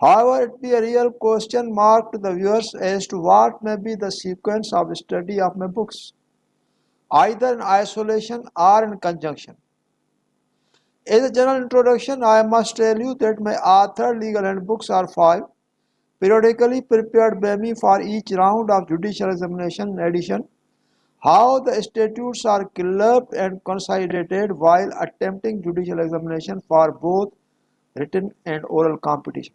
However, it be a real question mark to the viewers as to what may be the sequence of study of my books, either in isolation or in conjunction. As a general introduction, I must tell you that my authored legal handbooks are 5, periodically prepared by me for each round of judicial examination. In addition, how the statutes are clubbed and consolidated while attempting judicial examination for both written and oral competition.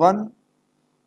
1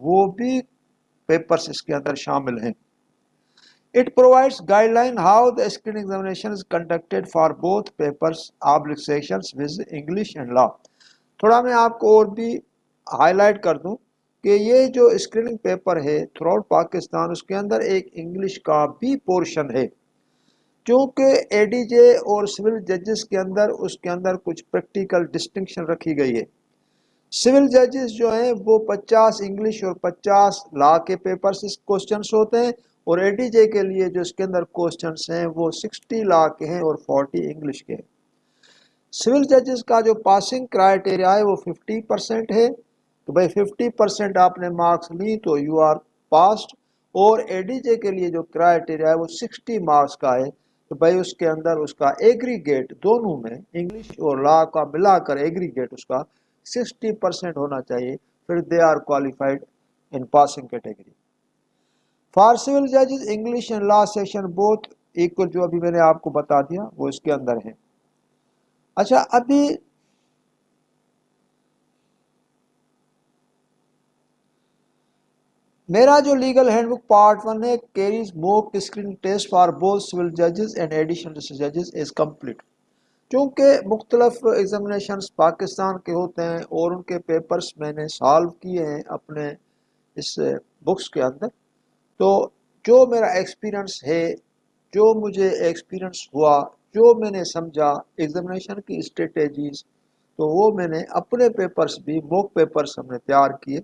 وہ بھی papers اس کے اندر شامل ہیں. It provides guideline how the screening examination is conducted for both papers sections with English and law. تھوڑا میں آپ کو اور بھی ہائی لائٹ کر دوں کہ یہ جو اسکریننگ پیپر ہے تھرو آؤٹ پاکستان، اس کے اندر ایک انگلش کا بھی پورشن ہے، چونکہ اے ڈی جے اور سول ججز کے اندر اس کے اندر کچھ پریکٹیکل ڈسٹنکشن رکھی گئی ہے. سول ججز جو ہیں وہ 50 انگلش اور 50 لا کے پیپرز کوسچنس ہوتے ہیں، اور اے ڈی جے کے لیے جو اس کے اندر کوسچنس ہیں وہ 60 لا کے ہیں اور 40 انگلش کے ہیں. سول ججز کا جو پاسنگ کرائیٹیریا ہے وہ 50% ہے، تو بھائی 50% آپ نے مارکس لی تو یو آر پاسڈ. اور اے ڈی جے کے لیے جو کرائیٹیریا ہے وہ 60 مارکس کا ہے، تو بھائی اس کے اندر اس کا ایگریگیٹ دونوں میں انگلش اور لا کا ملا کر ایگریگیٹ اس کا 60% ہونا چاہیے، پھر they are qualified in passing category. For civil ججز English and law section both equal, جو ابھی میں نے آپ کو بتا دیا وہ اس کے اندر ہیں. اچھا، ابھی میرا جو لیگل ہینڈ بک پارٹ 1 ہے carries موک screening test for both civil ججز اینڈ ایڈیشنل ڈسٹرکٹ ججز از کمپلیٹ. چونکہ مختلف ایگزامینیشنز پاکستان کے ہوتے ہیں اور ان کے پیپرز میں نے سالو کیے ہیں اپنے اس بکس کے اندر، تو جو میرا ایکسپیرنس ہے، جو مجھے ایکسپیرنس ہوا، جو میں نے سمجھا ایگزامینیشن کی اسٹریٹجیز، تو وہ میں نے اپنے پیپرز بھی موک پیپرز ہم نے تیار کیے،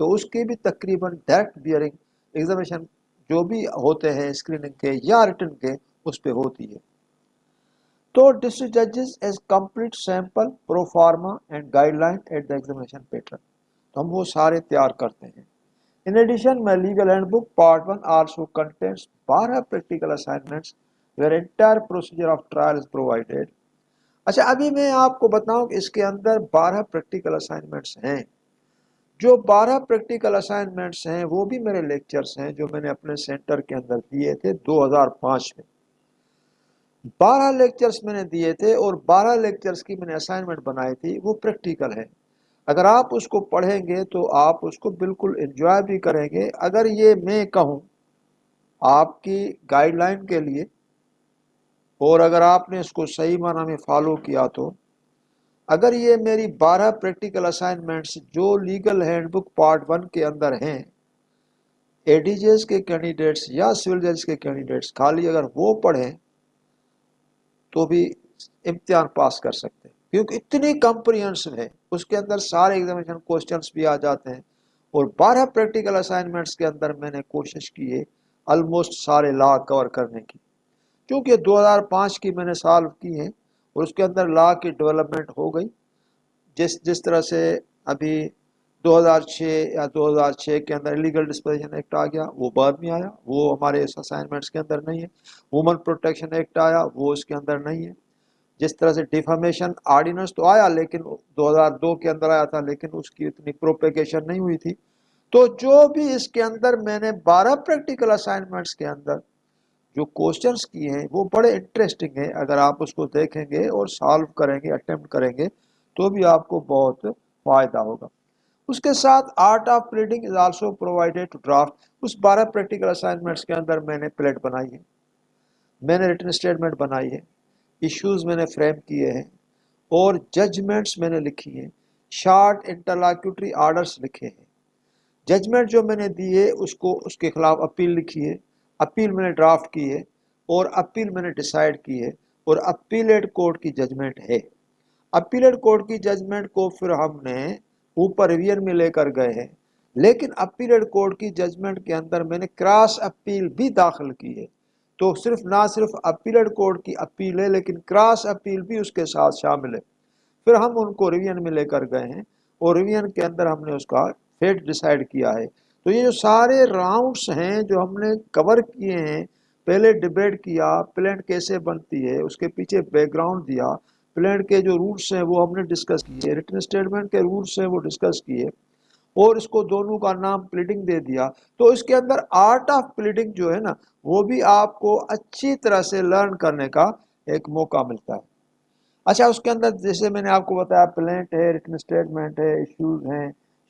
تو اس کی بھی تقریباً ڈائریکٹ بیئرنگ ایگزامینیشن جو بھی ہوتے ہیں اسکریننگ کے یا ریٹن کے اس پہ ہوتی ہے. تو ڈسٹرکٹ ججز as complete sample pro forma and guideline at the examination pattern, تو ہم وہ سارے تیار کرتے ہیں. In addition, my legal handbook part 1 also contains 12 practical assignments where entire procedure of trial is provided. اچھا، ابھی میں آپ کو بتاؤں کہ اس کے اندر 12 پریکٹیکل اسائنمنٹس ہیں. جو 12 پریکٹیکل اسائنمنٹس ہیں وہ بھی میرے لیکچرز ہیں جو میں نے اپنے سینٹر کے اندر دیے تھے 2005 میں. 12 لیکچرز میں نے دیے تھے اور 12 لیکچرز کی میں نے اسائنمنٹ بنائی تھی، وہ پریکٹیکل ہیں. اگر آپ اس کو پڑھیں گے تو آپ اس کو بالکل انجوائے بھی کریں گے. اگر یہ میں کہوں آپ کی گائیڈ لائن کے لیے، اور اگر آپ نے اس کو صحیح معنی میں فالو کیا، تو اگر یہ میری 12 پریکٹیکل اسائنمنٹس جو لیگل ہینڈ بک پارٹ 1 کے اندر ہیں، اے ڈی جیز کے کینڈیڈیٹس یا سول ججز کے کینڈیڈیٹس خالی اگر وہ پڑھیں تو بھی امتحان پاس کر سکتے ہیں، کیونکہ اتنی کمپریہنسو ہے، اس کے اندر سارے ایگزامینیشن کوسچنس بھی آ جاتے ہیں. اور 12 پریکٹیکل اسائنمنٹس کے اندر میں نے کوشش کی ہے آلموسٹ سارے لا کور کرنے کی، کیونکہ 2005 کی میں نے سالو کی ہیں اور اس کے اندر لا کی ڈیولپمنٹ ہو گئی. جس طرح سے ابھی 2006 یا 2006 کے اندر لیگل ڈسپوزیشن ایکٹ آ گیا، وہ بعد میں آیا، وہ ہمارے اس اسائنمنٹس کے اندر نہیں ہے. وومن پروٹیکشن ایکٹ آیا، وہ اس کے اندر نہیں ہے. جس طرح سے ڈیفامیشن آرڈیننس تو آیا لیکن 2002 کے اندر آیا تھا، لیکن اس کی اتنی پروپیگیشن نہیں ہوئی تھی. تو جو بھی اس کے اندر میں نے 12 پریکٹیکل اسائنمنٹس کے اندر جو کوسچنس کیے ہیں وہ بڑے انٹرسٹنگ ہیں. اگر آپ اس کو دیکھیں گے اور سالو کریں گے، اٹیمپٹ کریں گے، تو بھی آپ کو بہت فائدہ ہوگا. اس کے ساتھ art of pleading is also provided to draft. اس 12 پریکٹیکل اسائنمنٹس کے اندر میں نے پلیٹ بنائی ہے، میں نے ریٹن اسٹیٹمنٹ بنائی ہے، ایشوز میں نے فریم کیے ہیں، اور ججمنٹس میں نے لکھی ہیں، شارٹ انٹرلاکیوٹری آرڈرز لکھے ہیں. ججمنٹ جو میں نے دی ہے اس کے خلاف اپیل لکھی ہے، اپیل میں نے ڈرافٹ کی ہے، اور اپیل میں نے ڈیسائیڈ کی ہے، اور اپیلیٹ کورٹ کی ججمنٹ ہے. اپیلیٹ کورٹ کی ججمنٹ کو پھر ہم نے اوپر ریویژن میں لے کر گئے ہیں، لیکن اپیلیٹ کورٹ کی ججمنٹ کے اندر میں نے کراس اپیل بھی داخل کی ہے. تو نہ صرف اپیلیٹ کورٹ کی اپیل ہے لیکن کراس اپیل بھی اس کے ساتھ شامل ہے. پھر ہم ان کو ریویژن میں لے کر گئے ہیں اور ریویژن کے اندر ہم نے اس کا فیٹ ڈیسائیڈ کیا ہے. تو یہ جو سارے راؤنڈس ہیں جو ہم نے کور کیے ہیں، پہلے ڈیبیٹ کیا پلینٹ کیسے بنتی ہے، اس کے پیچھے بیک گراؤنڈ دیا، پلینٹ کے جو رولس ہیں وہ ہم نے ڈسکس کیے، ریٹن اسٹیٹمنٹ کے رولس ہیں وہ ڈسکس کیے، اور اس کو دونوں کا نام پلیڈنگ دے دیا. تو اس کے اندر آرٹ آف پلیڈنگ جو ہے نا، وہ بھی آپ کو اچھی طرح سے لرن کرنے کا ایک موقع ملتا ہے. اچھا، اس کے اندر جیسے میں نے آپ کو بتایا پلینٹ ہے، ریٹن اسٹیٹمنٹ ہے، ایشوز ہیں،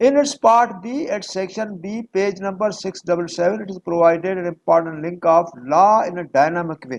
In its part B, at section B, page number 677, it is provided an important link of law in a dynamic way.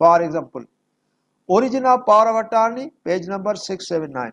For example, origin of power of attorney, page number 679.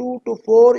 2 to 4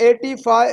85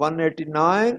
189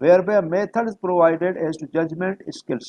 whereby a method is provided as to judgment skills।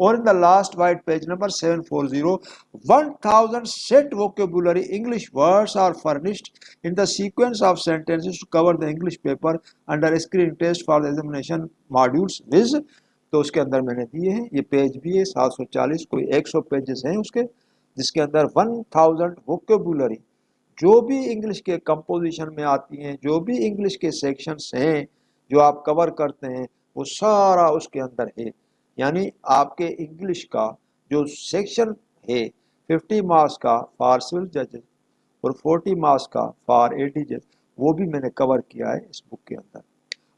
or in the last white page number 740, 1000 set vocabulary English words are furnished in the sequence of sentences to cover the English paper under screen test for the examination modules with. تو اس کے اندر میں نے دیے ہیں، یہ page بھی ہے 740، کوئی 100 پیجز ہیں اس کے، جس کے اندر 1000 ووکیبولری جو بھی انگلش کے کمپوزیشن میں آتی ہیں، جو بھی انگلش کے سیکشنز ہیں جو آپ کور کرتے ہیں، وہ سارا اس کے اندر ہے. یعنی آپ کے انگلش کا جو سیکشن ہے 50 مارکس کا فار سول ججز اور 40 مارکس کا فار اے ڈی جج، وہ بھی میں نے کور کیا ہے اس بک کے اندر.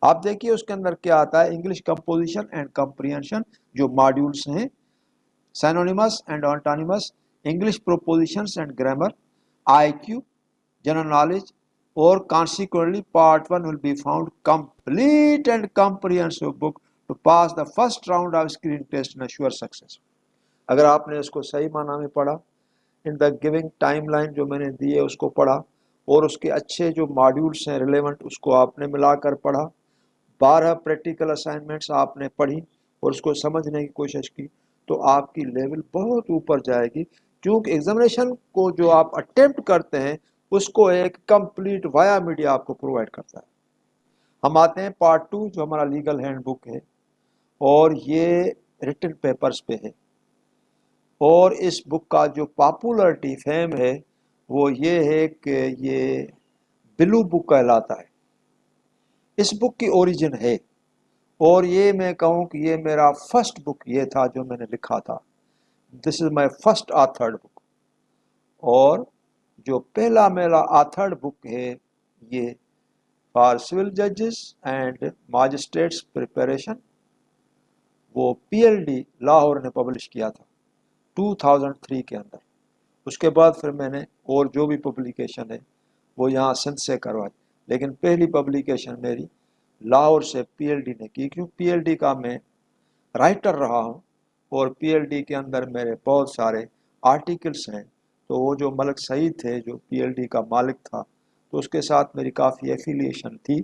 آپ دیکھیے اس کے اندر کیا آتا ہے، انگلش کمپوزیشن اینڈ کمپریہنشن جو ماڈیولس ہیں، synonyms and antonyms, English propositions and grammar, I Q, general knowledge, اور consequently part 1 will be found complete and comprehensive book to pass the first round of screen test and assure success. اگر آپ نے اس کو صحیح معنی میں پڑھا، ان the giving time line جو میں نے دی ہے اس کو پڑھا، اور اس کے اچھے جو ماڈیولس ہیں ریلیونٹ اس کو آپ نے ملا کر پڑھا، 12 پریکٹیکل اسائنمنٹس آپ نے پڑھی اور اس کو سمجھنے کی کوشش کی، تو آپ کی لیول بہت اوپر جائے گی، کیونکہ ایگزامینیشن کو جو آپ اٹیمپٹ کرتے ہیں اس کو ایک کمپلیٹ وایا میڈیا آپ کو پرووائڈ کرتا ہے. ہم آتے ہیں پارٹ 2 جو ہمارا لیگل ہینڈ بک ہے، اور یہ ریٹن پیپرز پہ ہے، اور اس بک کا جو پاپولرٹی فیم ہے وہ یہ ہے کہ یہ بلو بک کہلاتا ہے. اس بک کی اوریجن ہے، اور یہ میں کہوں کہ یہ میرا فرسٹ بک یہ تھا جو میں نے لکھا تھا. دس از مائی فرسٹ آتھرڈ بک، اور جو پہلا میرا آتھرڈ بک ہے یہ فار سول ججز اینڈ ماجسٹریٹس پریپریشن، وہ پی ایل ڈی لاہور نے پبلش کیا تھا 2003 کے اندر. اس کے بعد پھر میں نے اور جو بھی پبلیکیشن ہے وہ یہاں سندھ سے کروائی، لیکن پہلی پبلیکیشن میری لاہور سے پی ایل ڈی نے کی، کیوں پی ایل ڈی کا میں رائٹر رہا ہوں، اور پی ایل ڈی کے اندر میرے بہت سارے آرٹیکلس ہیں. تو وہ جو ملک سعید تھے جو پی ایل ڈی کا مالک تھا، تو اس کے ساتھ میری کافی ایفیلیشن تھی،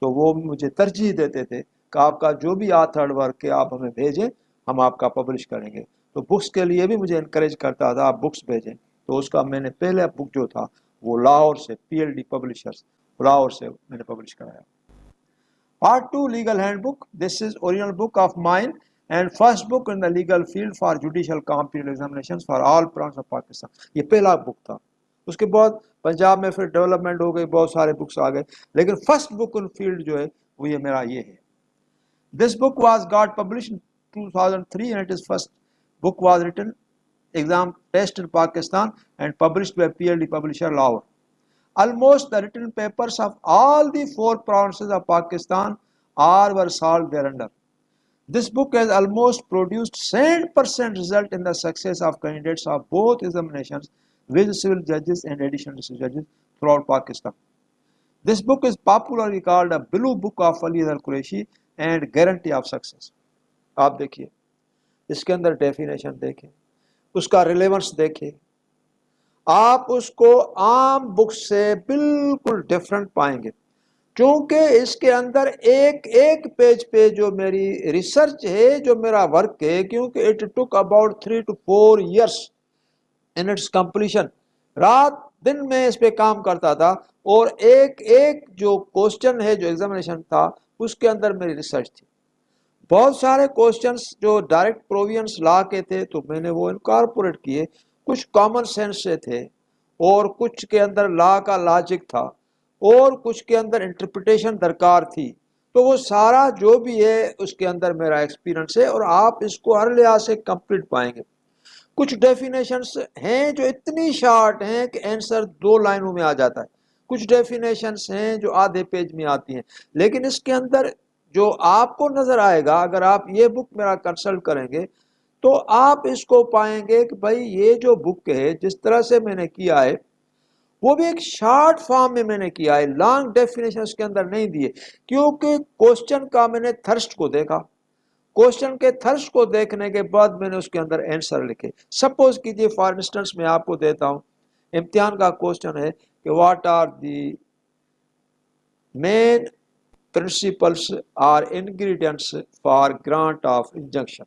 تو وہ مجھے ترجیح دیتے تھے کہ آپ کا جو بھی آتھرڈ ورک ہے آپ ہمیں بھیجیں، ہم آپ کا پبلش کریں گے. تو بکس کے لیے بھی مجھے انکریج کرتا تھا آپ بکس بھیجیں. تو اس کا میں نے پہلا بک جو تھا وہ لاہور سے P L D publishers Lahore سے میں نے پبلش کرایا. Part 2 Legal Handbook. This is original book of mine and first book in the legal field for judicial competitive examinations for all branches of Pakistan. یہ پہلا بک تھا. اس کے بعد پنجاب میں پھر ڈیولپمنٹ ہو گئی، بہت سارے بکس آ گئے، لیکن فرسٹ بک ان فیلڈ جو ہے وہ یہ میرا یہ ہے. This book was got published in 2003 and its first book was written exam test in Pakistan and published by PLD publisher Lahore. Almost the written papers of all the 4 provinces of Pakistan are were solved thereunder. This book has almost produced 100% result in the success of candidates of both examinations with civil judges and additional district judges throughout Pakistan. This book is popularly called a blue book of Ali al-Qureshi and guarantee of success. آپ دیکھیے اس کے اندر definition دیکھیں، اس کا relevance دیکھیں، آپ اس کو عام بک سے بالکل ڈیفرنٹ پائیں گے، چونکہ اس کے اندر ایک ایک پیج پہ جو میری ریسرچ ہے، جو میرا ورک ہے، کیونکہ it took about 3 to 4 years in its completion. رات دن میں اس پہ کام کرتا تھا، اور ایک ایک جو کوسچن ہے جو ایگزامینیشن تھا اس کے اندر میری ریسرچ تھی. بہت سارے کوسچنس جو ڈائریکٹ پرووینس لا کے تھے تو میں نے وہ انکارپوریٹ کیے، کچھ کامن سینس سے تھے، اور کچھ کے اندر لا کا لاجک تھا، اور کچھ کے اندر انٹرپریٹیشن درکار تھی. تو وہ سارا جو بھی ہے اس کے اندر میرا ایکسپیرنس ہے، اور آپ اس کو ہر لحاظ سے کمپلیٹ پائیں گے. کچھ ڈیفینیشنس ہیں جو اتنی شارٹ ہیں کہ آنسر 2 لائنوں میں آ جاتا ہے، کچھ ڈیفینیشنس ہیں جو آدھے پیج میں آتی ہیں، لیکن اس کے اندر جو آپ کو نظر آئے گا اگر آپ یہ بک میرا کنسلٹ کریں گے تو آپ اس کو پائیں گے کہ بھائی یہ جو بک ہے جس طرح سے میں نے کیا ہے وہ بھی ایک شارٹ فارم میں نے کیا ہے، لانگ ڈیفینیشن اس کے اندر نہیں دیے، کیونکہ کوسچن کا میں نے تھرسٹ کو دیکھا، کوسچن کے تھرسٹ کو دیکھنے کے بعد میں نے اس کے اندر آنسر لکھے. سپوز کیجئے فار انسٹنس میں آپ کو دیتا ہوں، امتحان کا کوسچن ہے کہ what are the main principles are ingredients for grant of injunction.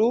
2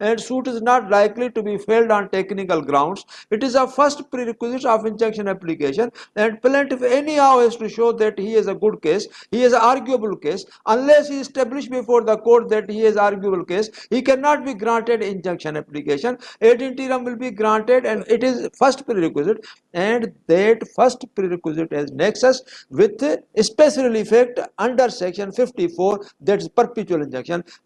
and suit is not likely to be failed on technical grounds. It is a first prerequisite of injunction application and plaintiff anyhow has to show that he has a good case, he has an arguable case. Unless he established before the court that he has arguable case, he cannot be granted injunction application. Ad interim will be granted and it is first prerequisite, and that first prerequisite has nexus with special effect under section 54, that is perpetual injunction.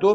2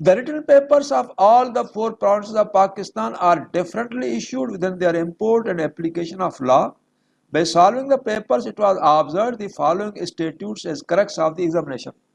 The written papers of all the 4 provinces of Pakistan are differently issued within their import and application of law. By solving the papers, it was observed the following statutes as crux of the examination.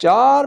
4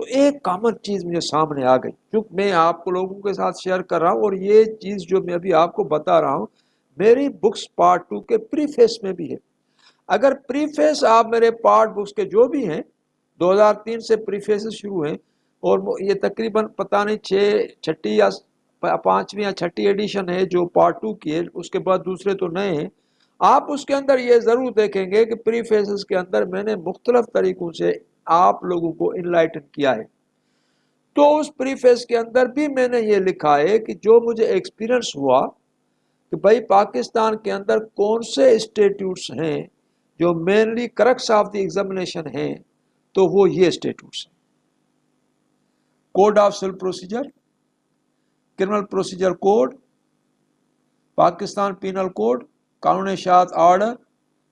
تو ایک common چیز مجھے سامنے آ گئی جو میں آپ کو لوگوں کے ساتھ شیئر کر رہا ہوں، اور یہ چیز جو میں ابھی آپ کو بتا رہا ہوں میری بکس پارٹ 2 کے پری فیس میں بھی ہے۔ اگر پری فیس آپ میرے پارٹ بکس کے جو بھی ہیں 2003 سے پری فیس شروع ہیں، اور یہ تقریباً پتہ نہیں چھٹی یا پانچویں یا چھٹی ایڈیشن ہے جو پارٹ 2 کی ہے، اس کے بعد دوسرے تو نئے ہیں۔ آپ اس کے اندر یہ ضرور دیکھیں گے کہ پری فیسز کے اندر میں نے مختلف طریقوں سے آپ لوگوں کو انلائٹن کیا ہے۔ تو اس پری فیس کے اندر بھی میں نے یہ لکھا ہے کہ جو مجھے ایکسپیرنس ہوا کہ بھائی پاکستان کے اندر کون سے انسٹیٹیوٹس ہیں جو mainly crux of the examination ہیں، تو وہ یہ انسٹیٹیوٹس ہیں: code of civil procedure, criminal procedure code, Pakistan penal code, قانون اشاعت order,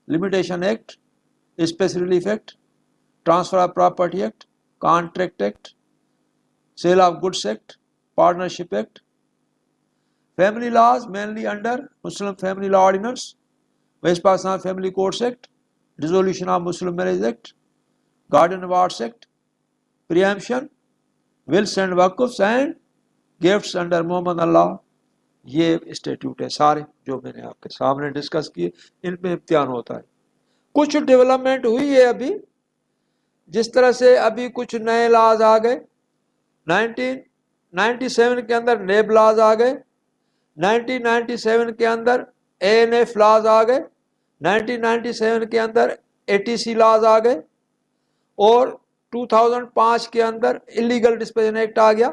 limitation act, special relief act, transfer of property act, contract act, sale of goods act, partnership act, family laws mainly under Muslim family law ordinance, west Pakistan family courts act, resolution of Muslim marriage act, guardian awards act, preemption, wills and وقفس and gifts under محمد اللہ۔ یہ institute ہے سارے جو میں نے آپ کے سامنے discuss کیے، ان پہ امتحان ہوتا ہے۔ کچھ ڈیولپمنٹ ہوئی ہے ابھی، جس طرح سے ابھی کچھ نئے لاز آ گئے۔ 1997 کے اندر نیب لاز آ گئے، 1997 کے اندر ANF لاز آ گئے، 1997 کے اندر ATC لاز آ گئے، اور 2005 کے اندر اللیگل ڈسپوزیشن ایکٹ آ گیا،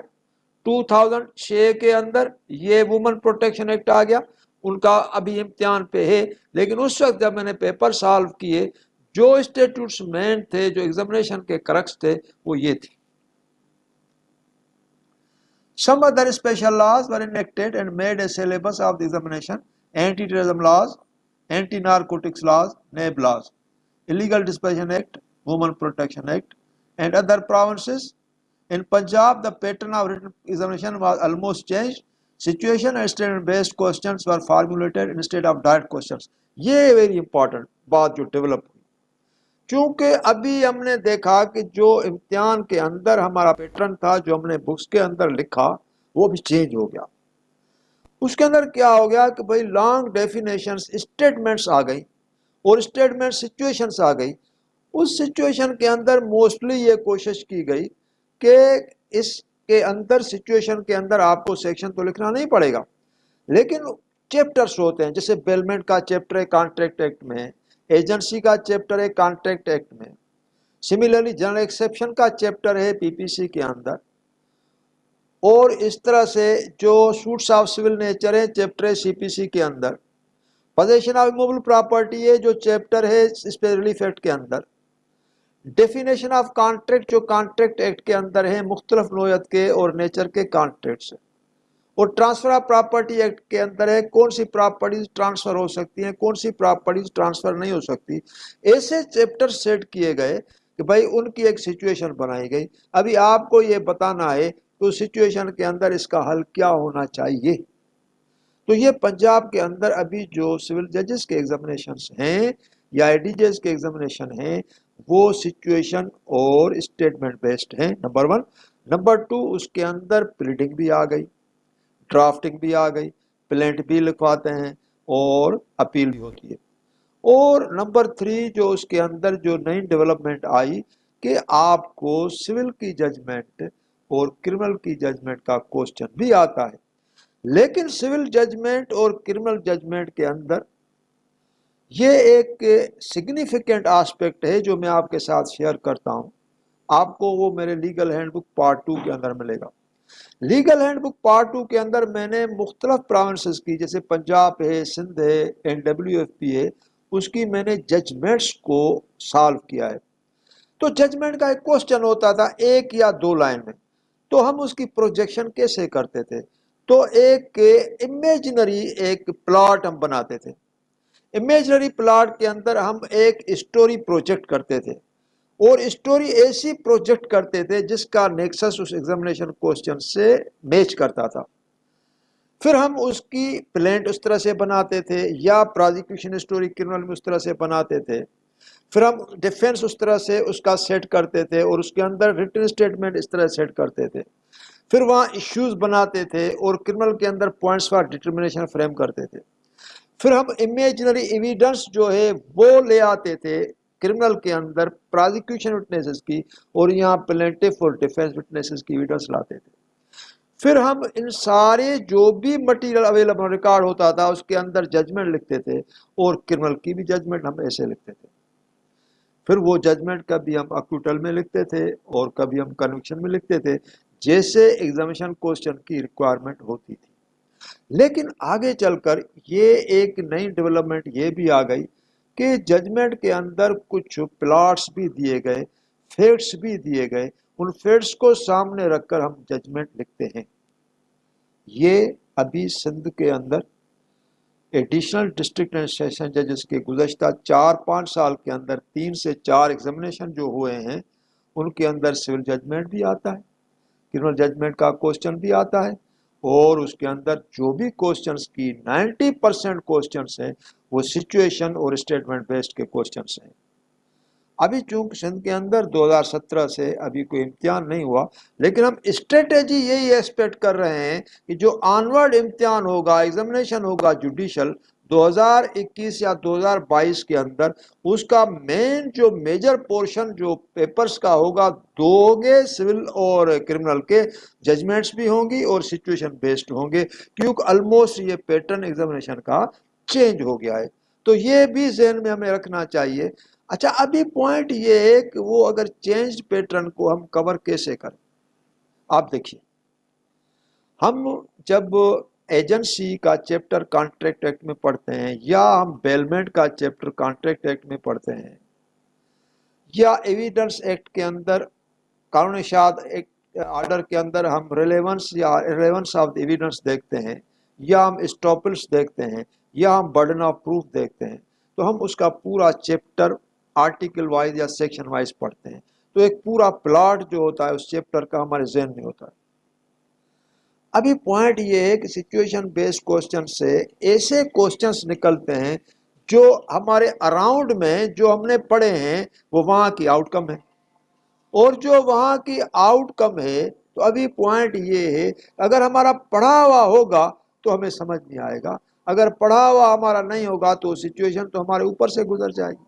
2006 کے اندر یہ وومن پروٹیکشن ایکٹ آ گیا۔ ان کا ابھی امتحان پہ ہے، لیکن اس وقت جب میں نے پیپر سالو کیے جو انسٹیٹیوٹس مین تھے، جو ایگزامینیشن کے کرکس تھے، وہ یہ تھی۔ Some other special laws were enacted and made a syllabus of the examination: anti-terrorism laws, anti-narcotics laws, NAB laws, Illegal Disposition Act, Women Protection Act, and other provinces. In Punjab, the pattern of written examination was almost changed. Situation and statement-based questions were formulated instead of direct questions. یہ very important بات جو develop ہوئی، چونکہ ابھی ہم نے دیکھا کہ جو امتحان کے اندر ہمارا پیٹرن تھا، جو ہم نے بکس کے اندر لکھا، وہ بھی چینج ہو گیا۔ اس کے اندر کیا ہو گیا کہ بھائی لانگ ڈیفینیشنز اسٹیٹمنٹس آ گئی، اور اسٹیٹمنٹ سچویشنز آ گئی۔ اس سچویشن کے اندر موسٹلی یہ کوشش کی گئی کہ اس کے اندر سچویشن کے اندر آپ کو سیکشن تو لکھنا نہیں پڑے گا، لیکن چیپٹرز ہوتے ہیں، جیسے بیلمنٹ کا چیپٹر ہے کانٹریکٹ ایکٹ میں، ایجنسی کا چیپٹر ہے کانٹریکٹ ایکٹ میں، سملرلی جنرل ایکسیپشن کا چیپٹر ہے PPC کے اندر، اور اس طرح سے جو سوٹس آف سول نیچر ہے چیپٹر ہے CPC کے اندر، پوزیشن آف موبل پراپرٹی ہے جو چیپٹر ہے اسپیشل ریلیف ایکٹ کے اندر، ڈیفینیشن آف کانٹریکٹ جو کانٹریکٹ ایکٹ کے اندر ہے، مختلف نوعیت کے اور نیچر کے کانٹریکٹس، اور ٹرانسفر آف پراپرٹی ایکٹ کے اندر ہے کون سی پراپرٹیز ٹرانسفر ہو سکتی ہیں، کون سی پراپرٹیز ٹرانسفر نہیں ہو سکتی۔ ایسے چیپٹر سیٹ کیے گئے کہ بھائی ان کی ایک سچویشن بنائی گئی۔ ابھی آپ کو یہ بتانا ہے تو سچویشن کے اندر اس کا حل کیا ہونا چاہیے۔ تو یہ پنجاب کے اندر ابھی جو سول ججز کے ایگزامینیشنز ہیں یا IDJs کے ایگزامینیشن ہیں، وہ سچویشن اور اسٹیٹمنٹ بیسڈ ہیں، نمبر 1۔ نمبر 2، اس کے اندر پلیڈنگ بھی آ گئی، ڈرافٹنگ بھی آ گئی، پلینٹ بھی لکھواتے ہیں، اور اپیل بھی ہوتی ہے۔ اور نمبر 3 جو اس کے اندر جو نئی ڈیولپمنٹ آئی کہ آپ کو سول کی ججمنٹ اور کرمنل کی ججمنٹ کا کوسچن بھی آتا ہے، لیکن سول ججمنٹ اور کرمنل ججمنٹ کے اندر یہ ایک سگنیفیکنٹ آسپیکٹ ہے جو میں آپ کے ساتھ شیئر کرتا ہوں۔ آپ کو وہ میرے لیگل ہینڈ بک پارٹ 2 کے اندر ملے گا۔ لیگل ہینڈ بک پارٹ 2 کے اندر میں نے مختلف پروونسز کی، جیسے پنجاب ہے، سندھ ہے، NWFP ہے، اس کی میں نے ججمنٹس کو سالو کیا ہے۔ تو ججمنٹ کا ایک کوسچن ہوتا تھا 1 یا 2 لائن میں، تو ہم اس کی پروجیکشن کیسے کرتے تھے؟ تو ایک امیجنری ایک پلاٹ ہم بناتے تھے۔ امیجنری پلاٹ کے اندر ہم ایک اسٹوری پروجیکٹ کرتے تھے، اور اسٹوری ایسی پروجیکٹ کرتے تھے جس کا نیکسس اس ایگزامینیشن کوسچن سے میچ کرتا تھا۔ پھر ہم اس کی پلینٹ اس طرح سے بناتے تھے، یا پروزیکیوشن اسٹوری کرمنل میں اس طرح سے بناتے تھے۔ پھر ہم ڈیفینس اس طرح سے اس کا سیٹ کرتے تھے اور اس کے اندر ریٹن اسٹیٹمنٹ اس طرح سیٹ کرتے تھے. پھر وہاں ایشوز بناتے تھے اور کرمنل کے اندر پوائنٹس فار ڈٹرمنیشن فریم کرتے تھے. پھر ہم امیجنری ایویڈنس جو ہے وہ لے آتے تھے کرمنل کے اندر پرازیکیوشن وٹنسز کی، اور یہاں پلینٹف اور ڈیفینس وٹنسز کی ایویڈنس لاتے تھے. پھر ہم ان سارے جو بھی مٹیریل اویلیبل ریکارڈ ہوتا تھا اس کے اندر ججمنٹ لکھتے تھے، اور کرمنل کی بھی ججمنٹ ہم ایسے لکھتے تھے. پھر وہ ججمنٹ کبھی ہم اکوٹل میں لکھتے تھے اور کبھی ہم کنوکشن میں لکھتے تھے، جیسے ایگزامینیشن کوسچن کی ریکوائرمنٹ ہوتی تھی. لیکن آگے چل کر یہ ایک نئی ڈیولپمنٹ یہ بھی آ گئی کہ ججمنٹ کے اندر کچھ پلاٹس بھی دیے گئے، فیکٹس بھی دیے گئے، ان فیکٹس کو سامنے رکھ کر ہم ججمنٹ لکھتے ہیں. یہ ابھی سندھ کے اندر ایڈیشنل ڈسٹرکٹ اینڈ سیشن ججز کے گزشتہ 4-5 سال کے اندر 3 سے 4 ایگزامینیشن جو ہوئے ہیں ان کے اندر سول ججمنٹ بھی آتا ہے، کرمنل ججمنٹ کا کوسچن بھی آتا ہے، اور اس کے اندر جو بھی کوسچنس کی 90% کوسچنس ہیں وہ سچویشن اور اسٹیٹمنٹ بیسڈ کے کوسچنس ہیں. ابھی چونکہ سندھ کے اندر 2017 سے ابھی کوئی امتحان نہیں ہوا، لیکن ہم اسٹریٹجی یہی ایکسپیکٹ کر رہے ہیں کہ جو آنورڈ امتحان ہوگا، ایگزامینیشن ہوگا جوڈیشل 2021 یا 2022 کے اندر، اس کا مین جو میجر پورشن جو پیپرز کا ہوگا، دو ہوں گے، سول اور کرمنل کے ججمنٹس بھی ہوں گی اور سچویشن بیسڈ ہوں گے، کیونکہ آلموسٹ یہ پیٹرن ایگزامینیشن کا چینج ہو گیا ہے. تو یہ بھی ذہن میں ہمیں رکھنا چاہیے. اچھا، ابھی پوائنٹ یہ ہے کہ وہ اگر چینج پیٹرن کو ہم کور کیسے کریں. آپ دیکھیے، ہم جب ایجنسی کا چیپٹر کانٹریکٹ ایکٹ میں پڑھتے ہیں، یا ہم بیلمنٹ کا چیپٹر کانٹریکٹ ایکٹ میں پڑھتے ہیں، یا ایویڈنس ایکٹ کے اندر قانون اشاعت ایکٹ آرڈر کے اندر ہم ریلیونس یا ریلیونس آف ایویڈنس دیکھتے ہیں، یا ہم اسٹاپلس دیکھتے ہیں، یا ہم برڈن آف پروف دیکھتے ہیں، تو ہم اس کا پورا چیپٹر آرٹیکل وائز یا سیکشن وائز پڑھتے ہیں. تو ایک پورا پلاٹ جو ہوتا ہے اس چیپٹر کا ہمارے ذہن میں ہوتا ہے. ابھی پوائنٹ یہ ہے کہ سچویشن بیسڈ کوسچن سے ایسے کوسچنس نکلتے ہیں جو ہمارے اراؤنڈ میں جو ہم نے پڑھے ہیں وہ وہاں کی آؤٹ کم ہے، اور جو وہاں کی آؤٹ کم ہے تو ابھی پوائنٹ یہ ہے اگر ہمارا پڑھا ہوا ہوگا تو ہمیں سمجھ نہیں آئے گا، اگر پڑھا ہوا ہمارا نہیں ہوگا تو سچویشن تو ہمارے اوپر سے گزر جائے گی.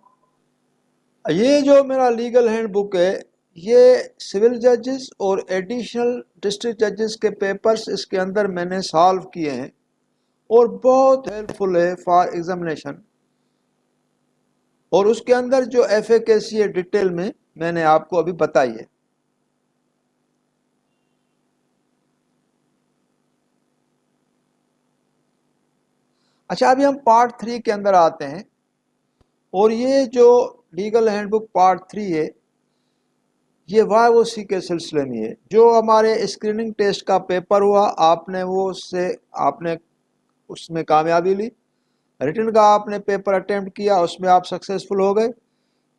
یہ جو میرا لیگل ہینڈ بک ہے، یہ سول ججز اور ایڈیشنل ڈسٹرکٹ ججز کے پیپرز اس کے اندر میں نے سالو کیے ہیں، اور بہت ہیلپ فل ہے فار ایگزامینیشن. اور اس کے اندر جو ایف اے کے سی ہے ڈیٹیل میں نے آپ کو ابھی بتائی ہے. اچھا، ابھی ہم پارٹ 3 کے اندر آتے ہیں، اور یہ جو لیگل ہینڈ بک پارٹ 3 ہے یہ وائی او سی کے سلسلے میں ہے. جو ہمارے اسکریننگ ٹیسٹ کا پیپر ہوا، آپ نے اس میں کامیابی لی، ریٹن کا آپ نے پیپر اٹیمپٹ کیا، اس میں آپ سکسیسفل ہو گئے،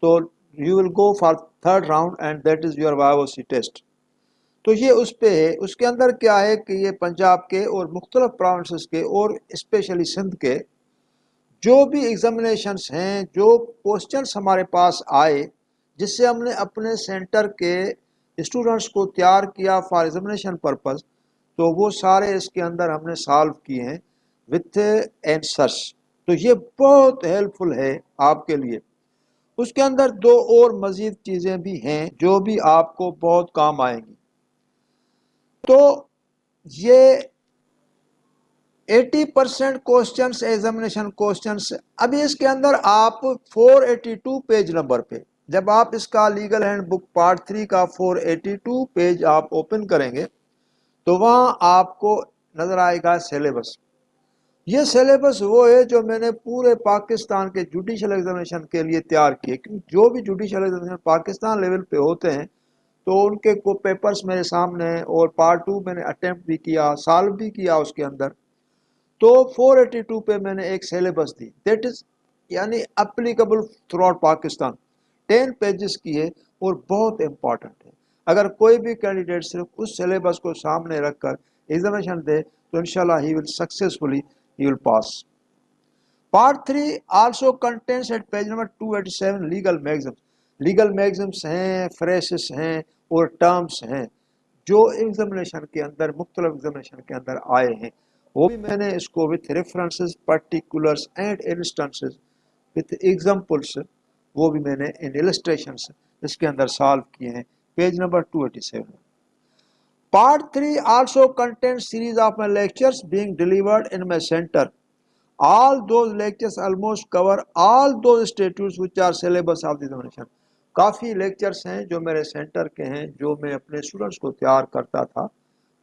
تو you will go for third round and that is your Y O C test. تو یہ اس پہ ہے. اس کے اندر کیا ہے کہ یہ پنجاب کے اور مختلف پروونسز کے اور اسپیشلی سندھ کے جو بھی ایگزامینیشنس ہیں، جو کوسچنس ہمارے پاس آئے جس سے ہم نے اپنے سینٹر کے اسٹوڈنٹس کو تیار کیا فار ایگزامینیشن پرپز، تو وہ سارے اس کے اندر ہم نے سالو کیے ہیں وتھ اینسرس. تو یہ بہت ہیلپ فل ہے آپ کے لیے. اس کے اندر 2 اور مزید چیزیں بھی ہیں جو بھی آپ کو بہت کام آئیں گی. تو یہ 80% کوسچنس ایگزامینیشن کوسچنس. ابھی اس کے اندر آپ 482 پیج نمبر پہ جب آپ اس کا لیگل ہینڈ بک پارٹ 3 کا 482 پیج آپ اوپن کریں گے تو وہاں آپ کو نظر آئے گا سیلیبس. یہ سیلیبس وہ ہے جو میں نے پورے پاکستان کے جوڈیشل ایگزامینیشن کے لیے تیار کیے، کیونکہ جو بھی جوڈیشل ایگزامینیشن پاکستان لیول پہ ہوتے ہیں تو ان کے کو پیپرز میرے سامنے ہیں، اور پارٹ 2 میں نے اٹیمپٹ بھی کیا، سالو بھی کیا اس کے اندر. تو 482 پہ میں نے ایک سیلیبس دی، دیٹ از یعنی applicable through out Pakistan. 10 pages کی ہے اور بہت امپورٹنٹ ہے. اگر کوئی بھی کینڈیڈیٹ صرف اس سیلیبس کو سامنے رکھ کر ایگزامینیشن دے تو انشاءاللہ ہی ول successfully he will pass. Part 3 also contains at page number 287 legal maxims. Legal maxims ہیں, phrases ہیں اور terms ہیں جو ایگزامینیشن کے اندر مختلف ایگزامینیشن کے اندر آئے ہیں. وہ بھی میں نے اس کو with references, particulars and instances with examples وہ بھی میں نے in illustrations اس کے اندر سالو کیے ہیں. Page number 287. Part 3 also contains series of my lectures being delivered in my center. All those lectures almost cover all those statutes which are syllabus of the examination. Coffee lectures ہیں جو میرے centre کے ہیں جو میں اپنے students کو تیار کرتا تھا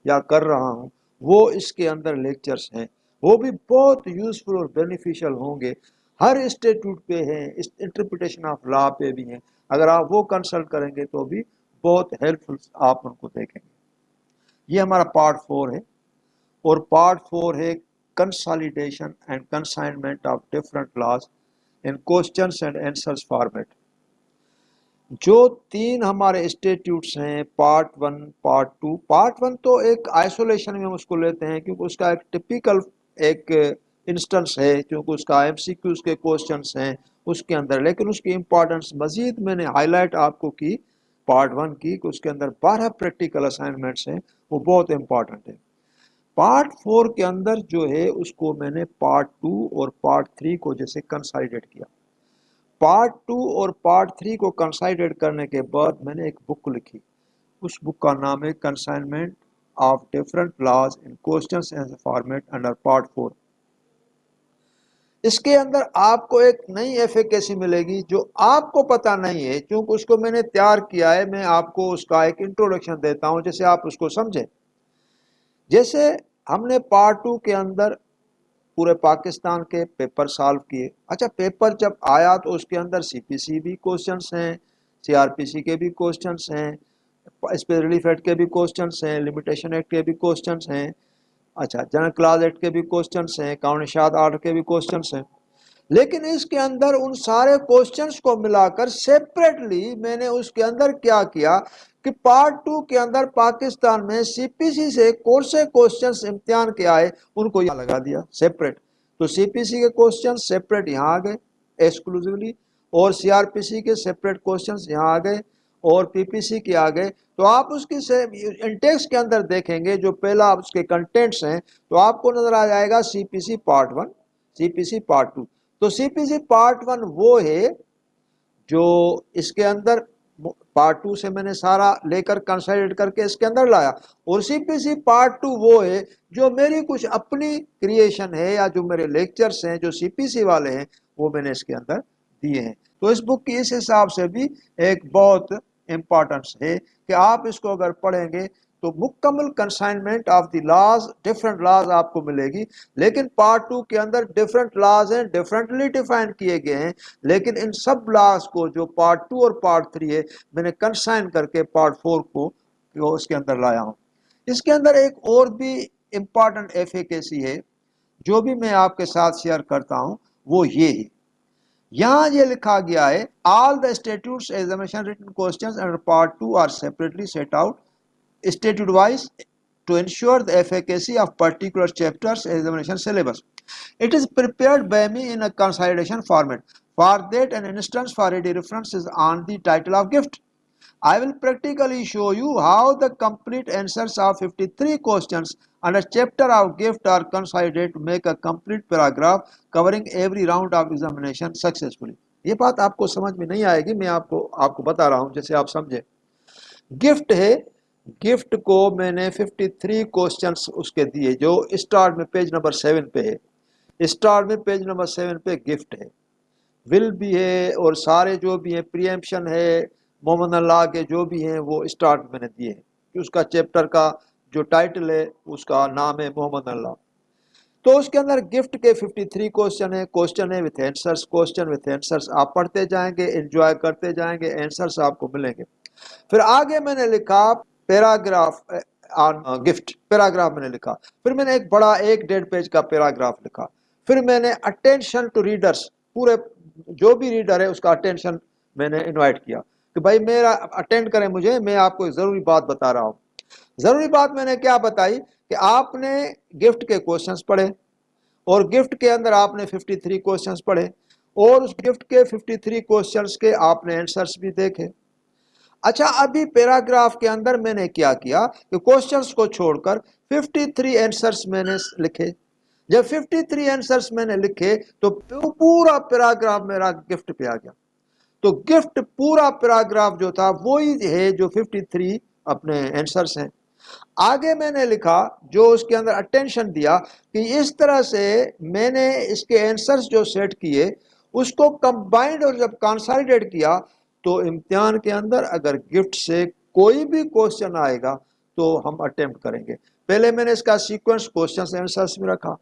یا کر رہا ہوں وہ اس کے اندر لیکچرز ہیں. وہ بھی بہت یوزفل اور بینیفیشل ہوں گے. ہر انسٹیٹیوٹ پہ ہیں, انٹرپریٹیشن آف لا پہ بھی ہیں. اگر آپ وہ کنسلٹ کریں گے تو بھی بہت ہیلپ فل آپ ان کو دیکھیں گے. یہ ہمارا پارٹ 4 ہے اور پارٹ 4 ہے consolidation and consignment of different laws in questions and answers format. جو 3 ہمارے انسٹیٹیوٹس ہیں پارٹ 1 پارٹ 2. پارٹ 1 تو ایک آئسولیشن میں ہم اس کو لیتے ہیں کیونکہ اس کا ایک ٹپیکل ایک انسٹنس ہے کیونکہ اس کا ایم سی کیوز کے کوسچنس ہیں اس کے اندر, لیکن اس کی امپورٹنس مزید میں نے ہائی لائٹ آپ کو کی پارٹ 1 کی کہ اس کے اندر 12 پریکٹیکل اسائنمنٹس ہیں, وہ بہت امپورٹنٹ ہے. پارٹ 4 کے اندر جو ہے اس کو میں نے پارٹ 2 اور پارٹ 3 کو جیسے کنسائیڈیٹ کیا. پارٹ 2 اور پارٹ 3 کو کنسائیڈیٹ کرنے کے بعد میں نے ایک بک لکھی. اس بک کا نام ہے consignment of different laws in questions and format under part 4. اس کے اندر آپ کو ایک نئی ایفیکیسی ملے گی جو آپ کو پتہ نہیں ہے کیونکہ اس کو میں نے تیار کیا ہے. میں آپ کو اس کا ایک انٹروڈکشن دیتا ہوں جیسے آپ اس کو سمجھیں. جیسے ہم نے پارٹ 2 کے اندر پورے پاکستان کے پیپر سالو کیے. اچھا پیپر جب آیا تو اس کے اندر سی پی سی بھی کوسچنس ہیں, سی آر پی سی کے بھی کوسچنس ہیں, اسپیشل ریلیف ایکٹ کے بھی کوسچنس ہیں, لمیٹیشن ایکٹ کے بھی کوسچنس ہیں, اچھا جنرل کلاز ایکٹ کے بھی کوسچنس ہیں, قانون اشاعت آرڈر کے بھی کوسچنس ہیں. لیکن اس کے اندر ان سارے کوسچنس کو ملا کر سیپریٹلی میں نے اس کے اندر کیا کیا کہ پارٹ 2 کے اندر پاکستان میں سی پی سی سے کون سے کوسچنس امتحان کے آئے ان کو یہاں لگا دیا سیپریٹ. تو سی پی سی کے کوسچنس سیپریٹ یہاں آ گئے ایکسکلوزیولی, اور سی آر پی سی کے سیپریٹ کوسچنس یہاں آ گئے اور پی پی سی کے آ گئے. تو آپ اس کی انٹیکس کے اندر دیکھیں گے جو پہلا اس کے کنٹینٹس ہیں تو آپ کو نظر آ جائے گا سی پی سی پارٹ 1, سی پی سی پارٹ 2. تو سی پی سی پارٹ 1 وہ ہے جو اس کے اندر پارٹ 2 سے میں نے سارا لے کر کنسائڈیٹ کر کے اس کے اندر لایا, اور سی پی سی پارٹ 2 وہ ہے جو میری کچھ اپنی کریشن ہے یا جو میرے لیکچرز ہیں جو سی پی سی والے ہیں وہ میں نے اس کے اندر دیے ہیں. تو اس بک کی اس حساب سے بھی ایک بہت امپورٹنس ہے کہ آپ اس کو اگر پڑھیں گے تو مکمل consignment of the laws different laws آپ کو ملے گی. لیکن پارٹ 2 کے اندر ڈفرنٹ لاز ہیں, ڈفرنٹلی ڈیفائن کیے گئے ہیں, لیکن ان سب لاز کو جو پارٹ 2 اور پارٹ 3 ہے میں نے کنسائن کر کے پارٹ 4 کو اس کے اندر لایا ہوں. اس کے اندر ایک اور بھی امپورٹنٹ ایفیکیسی ہے جو بھی میں آپ کے ساتھ شیئر کرتا ہوں وہ یہ ہے. یہاں یہ لکھا گیا ہے all the statutes examination written questions under part 2 are separately set out statute wise to ensure the efficacy of particular chapters examination syllabus. It is prepared by me in a consolidation format. For that an instance for ready reference is on the title of gift. I will practically show you how the complete answers of 53 questions under chapter of gift are consolidated to make a complete paragraph covering every round of examination successfully. یہ بات آپ کو سمجھ میں نہیں آئے گی, میں آپ کو بتا رہا ہوں جیسے آپ سمجھے. گفٹ ہے, گفٹ کو میں نے 53 کوسچنس اس کے دیے جو اسٹارٹ میں پیج نمبر 7 پہ ہے. اسٹارٹ میں پیج نمبر 7 پہ گفٹ ہے, ول بھی ہے اور سارے جو بھی ہیں پریمپشن ہے محمد اللہ کے جو بھی ہیں وہ اسٹارٹ میں نے دیے ہیں کہ اس کا چیپٹر کا جو ٹائٹل ہے اس کا نام ہے محمد اللہ. تو اس کے اندر گفٹ کے 53 کوسچن ہے with answers, question with answers آپ پڑھتے جائیں گے, انجوائے کرتے جائیں گے, آنسرس آپ کو ملیں گے. پھر آگے میں نے لکھا پیراگراف آن گفٹ, پیراگراف میں نے لکھا. پھر میں نے ایک بڑا 1.5 پیج کا پیراگراف لکھا. پھر میں نے اٹینشن ٹو ریڈرس, پورے جو بھی ریڈر ہے اس کا اٹینشن میں نے انوائٹ کیا کہ بھائی میرا اٹینڈ کریں مجھے, میں آپ کو ایک ضروری بات بتا رہا ہوں. ضروری بات میں نے کیا بتائی کہ آپ نے گفٹ کے کوسچنس پڑھے, اور گفٹ کے اندر آپ نے 53 کوشچنز پڑھے اور اس گفٹ کے 53 کوشچنز کے آپ نے آنسرز بھی دیکھے. اچھا ابھی پیراگراف کے اندر میں نے کیا کیا کہ کوشچنز کو چھوڑ کر 53 آنسرز میں نے لکھے. جب 53 آنسرز میں نے لکھے تو پورا پیراگراف میرا گفٹ پہ آ گیا. تو گفٹ پورا پیراگراف جو تھا وہی ہے جو 53 اپنے آنسرز ہیں. آگے میں نے لکھا جو اس کے اندر اٹینشن دیا کہ اس طرح سے میں نے اس کے آنسرز جو سیٹ کیے اس کو کمبائنڈ اور جب کنسالیڈیٹ کیا تو امتحان کے اندر اگر گفٹ سے کوئی بھی کوشچن آئے گا تو ہم اٹیمپٹ کریں گے. پہلے میں نے اس کا سیکوینس کوشچنز آنسرز میں رکھا,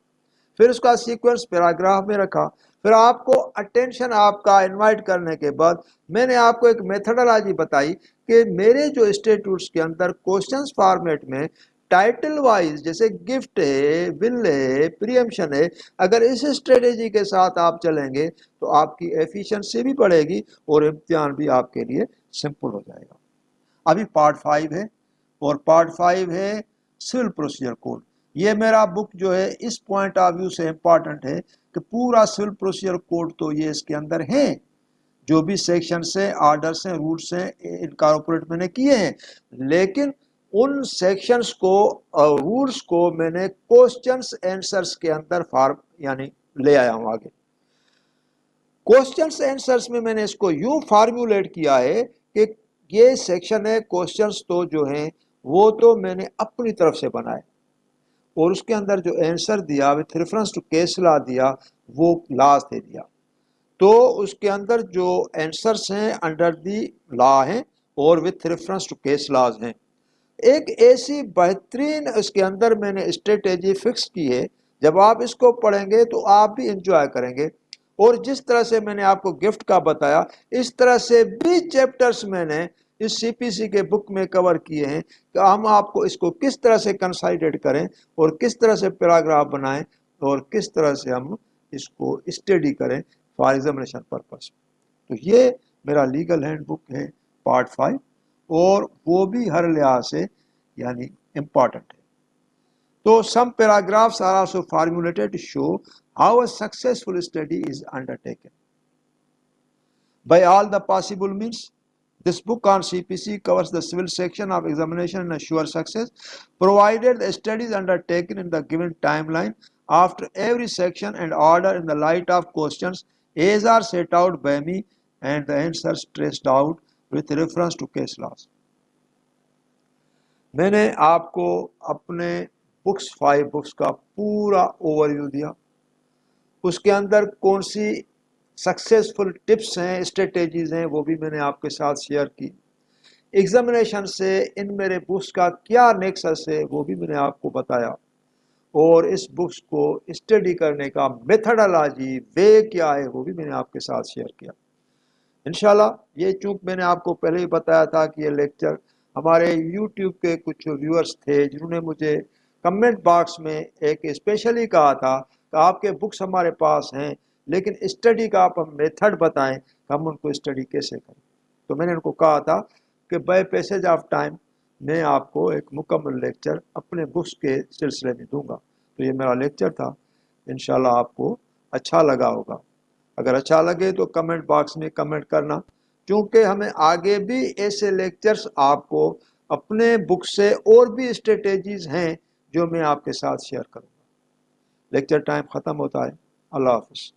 پھر اس کا سیکوینس پیراگراف میں رکھا, پھر آپ کو اٹینشن آپ کا انوائٹ کرنے کے بعد میں نے آپ کو ایک میتھڈالوجی بتائی کہ میرے جو انسٹیٹیوٹس کے اندر کوشچنز فارمیٹ میں ٹائٹل وائز جیسے گفٹ ہے, ول ہے, پریمپشن ہے, اگر اس اسٹریٹجی کے ساتھ آپ چلیں گے تو آپ کی ایفیشنسی بھی بڑھے گی اور امتحان بھی آپ کے لیے سمپل ہو جائے گا. ابھی پارٹ 5 ہے اور پارٹ 5 ہے سول پروسیجر کوڈ. یہ میرا بک جو ہے اس پوائنٹ آف ویو سے امپورٹنٹ ہے کہ پورا سول پروسیجر کوڈ تو یہ اس کے اندر ہے, جو بھی سیکشنز ہیں, آرڈرز ہیں, رولز ہیں, انکارپوریٹ میں نے کیے ہیں, لیکن ان سیکشنز کو اور رولز کو میں نے کوسچنز آنسرز کے اندر یعنی لے آیا ہوں. آگے کوسچنز آنسرز میں نے اس کو یوں فارمولیٹ کیا ہے کہ یہ سیکشن ہے کوسچنز تو جو ہیں وہ تو میں نے اپنی طرف سے بنائے اور اس کے اندر جو آنسر دیا with reference to case law دیا وہ لاز دے دیا. تو اس کے اندر جو آنسرز ہیں انڈر دی لا ہیں اور with reference to case laws ہیں. ایک ایسی بہترین اس کے اندر میں نے اسٹریٹجی فکس کی ہے, جب آپ اس کو پڑھیں گے تو آپ بھی انجوائے کریں گے. اور جس طرح سے میں نے آپ کو گفٹ کا بتایا اس طرح سے بھی چیپٹرز میں نے اس سی پی سی کے بک میں کور کیے ہیں کہ ہم آپ کو اس کو کس طرح سے کنسالیڈیٹ کریں اور کس طرح سے پیراگراف بنائیں اور کس طرح سے ہم اس کو اسٹڈی کریں فار ایگزامینیشن پرپس. تو یہ میرا لیگل ہینڈ بک ہے پارٹ 5 اور وہ بھی ہر لحاظ سے یعنی امپورٹنٹ ہے. تو some paragraphs are also formulated to show how a successful study is undertaken by all the possible means. This book on CPC covers the civil section of examination and assure success, provided the studies undertaken in the given timeline after every section and order in the light of questions as are set out by me and the answers traced out with reference to case laws. میں نے آپ کو اپنے books 5 books کا پورا over view دیا. اس کے اندر کون سی سکسیسفل ٹپس ہیں, اسٹریٹجیز ہیں, وہ بھی میں نے آپ کے ساتھ شیئر کی. ایگزامینیشن سے ان میرے بکس کا کیا نیکسس ہے وہ بھی میں نے آپ کو بتایا, اور اس بکس کو اسٹڈی کرنے کا میتھڈالوجی وے کیا ہے وہ بھی میں نے آپ کے ساتھ شیئر کیا. انشاءاللہ یہ چونکہ میں نے آپ کو پہلے ہی بتایا تھا کہ یہ لیکچر ہمارے یوٹیوب کے کچھ ویورز تھے جنہوں نے مجھے کمنٹ باکس میں ایک اسپیشلی کہا تھا کہ آپ کے بکس ہمارے پاس ہیں لیکن اسٹڈی کا آپ میتھڈ بتائیں کہ ہم ان کو اسٹڈی کیسے کریں. تو میں نے ان کو کہا تھا کہ بائی پیسیج آف ٹائم میں آپ کو ایک مکمل لیکچر اپنے بکس کے سلسلے میں دوں گا. تو یہ میرا لیکچر تھا, انشاءاللہ آپ کو اچھا لگا ہوگا. اگر اچھا لگے تو کمنٹ باکس میں کمنٹ کرنا, چونکہ ہمیں آگے بھی ایسے لیکچرز آپ کو اپنے بک سے اور بھی اسٹریٹجیز ہیں جو میں آپ کے ساتھ شیئر کروں گا. لیکچر ٹائم ختم ہوتا ہے. اللہ حافظ.